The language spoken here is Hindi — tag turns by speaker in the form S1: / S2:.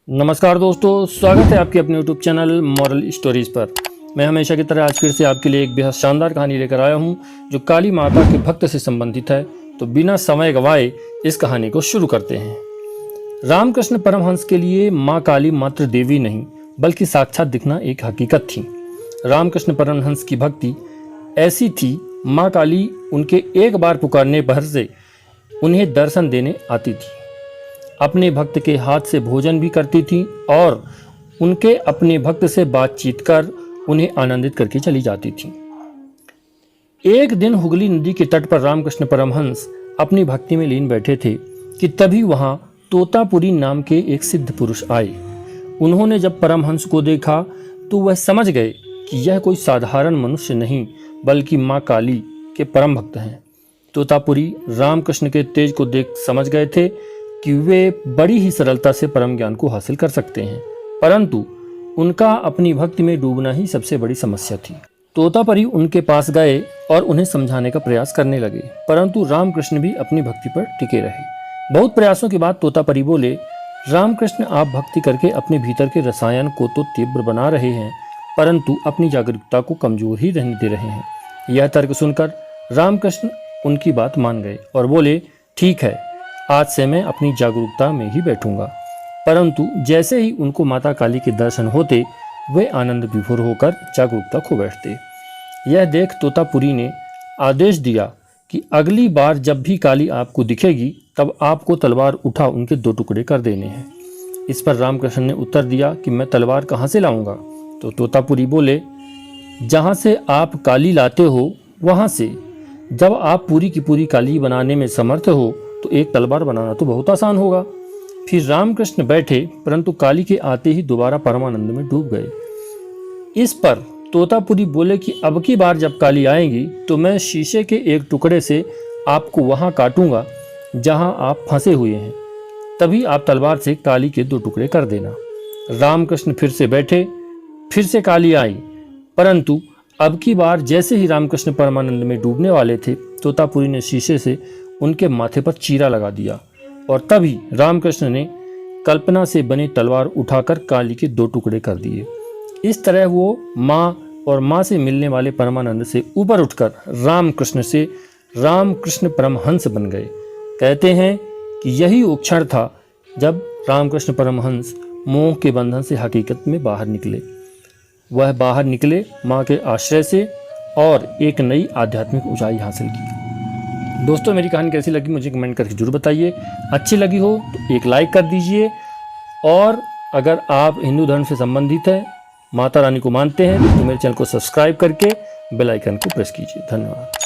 S1: नमस्कार दोस्तों, स्वागत है आपके अपने YouTube चैनल मॉरल स्टोरीज पर। मैं हमेशा की तरह आज फिर से आपके लिए एक बेहद शानदार कहानी लेकर आया हूं जो काली माता के भक्त से संबंधित है। तो बिना समय गवाए इस कहानी को शुरू करते हैं। रामकृष्ण परमहंस के लिए माँ काली मात्र देवी नहीं बल्कि साक्षात दिखना एक हकीकत थी। रामकृष्ण परमहंस की भक्ति ऐसी थी, माँ काली उनके एक बार पुकारने पर से उन्हें दर्शन देने आती थी, अपने भक्त के हाथ से भोजन भी करती थी और उनके अपने भक्त से बातचीत कर उन्हें आनंदित करके चली जाती थी। एक दिन हुगली नदी के तट पर रामकृष्ण परमहंस अपनी भक्ति में लीन बैठे थे कि तभी वहां तोतापुरी नाम के एक सिद्ध पुरुष आए। उन्होंने जब परमहंस को देखा तो वह समझ गए कि यह कोई साधारण मनुष्य नहीं बल्कि माँ काली के परम भक्त हैं। तोतापुरी रामकृष्ण के तेज को देख समझ गए थे कि वे बड़ी ही सरलता से परम ज्ञान को हासिल कर सकते हैं, परंतु उनका अपनी भक्ति में डूबना ही सबसे बड़ी समस्या थी। तोतापरी उनके पास गए और उन्हें समझाने का प्रयास करने लगे, परंतु रामकृष्ण भी अपनी भक्ति पर टिके रहे। बहुत प्रयासों के बाद तोतापरी बोले, रामकृष्ण, आप भक्ति करके अपने भीतर के रसायन को तो तीव्र बना रहे हैं, परंतु अपनी जागरूकता को कमजोर ही रहने दे रहे हैं। यह तर्क सुनकर रामकृष्ण उनकी बात मान गए और बोले, ठीक है, आज से मैं अपनी जागरूकता में ही बैठूंगा। परंतु जैसे ही उनको माता काली के दर्शन होते वे आनंद विभोर होकर जागरूकता खो बैठते। यह देख तोतापुरी ने आदेश दिया कि अगली बार जब भी काली आपको दिखेगी तब आपको तलवार उठा उनके 2 टुकड़े कर देने हैं। इस पर रामकृष्ण ने उत्तर दिया कि मैं तलवार कहाँ से लाऊंगा। तो तोतापुरी बोले, जहाँ से आप काली लाते हो वहाँ से। जब आप पूरी की पूरी काली बनाने में समर्थ हो तो एक तलवार बनाना तो बहुत आसान होगा। फिर रामकृष्ण बैठे, परंतु काली के आते ही दोबारा परमानंद में डूब गए। इस पर तोतापुरी बोले कि अब की बार जब काली आएगी तो मैं शीशे के एक टुकड़े से आपको वहां काटूंगा जहां आप फंसे हुए हैं, तभी आप तलवार से काली के 2 टुकड़े कर देना। रामकृष्ण फिर से बैठे, फिर से काली आई, परंतु अब की बार जैसे ही रामकृष्ण परमानंद में डूबने वाले थे, तोतापुरी ने शीशे से उनके माथे पर चीरा लगा दिया और तभी रामकृष्ण ने कल्पना से बनी तलवार उठाकर काली के 2 टुकड़े कर दिए। इस तरह वो माँ और माँ से मिलने वाले परमानंद से ऊपर उठकर रामकृष्ण से रामकृष्ण परमहंस बन गए। कहते हैं कि यही वो क्षण था जब रामकृष्ण परमहंस मोह के बंधन से हकीकत में बाहर निकले। वह बाहर निकले माँ के आश्रय से और एक नई आध्यात्मिक ऊंचाई हासिल की। दोस्तों, मेरी कहानी कैसी लगी मुझे कमेंट करके जरूर बताइए। अच्छी लगी हो तो एक लाइक कर दीजिए और अगर आप हिंदू धर्म से संबंधित हैं, माता रानी को मानते हैं, तो मेरे चैनल को सब्सक्राइब करके बेल आइकन को प्रेस कीजिए। धन्यवाद।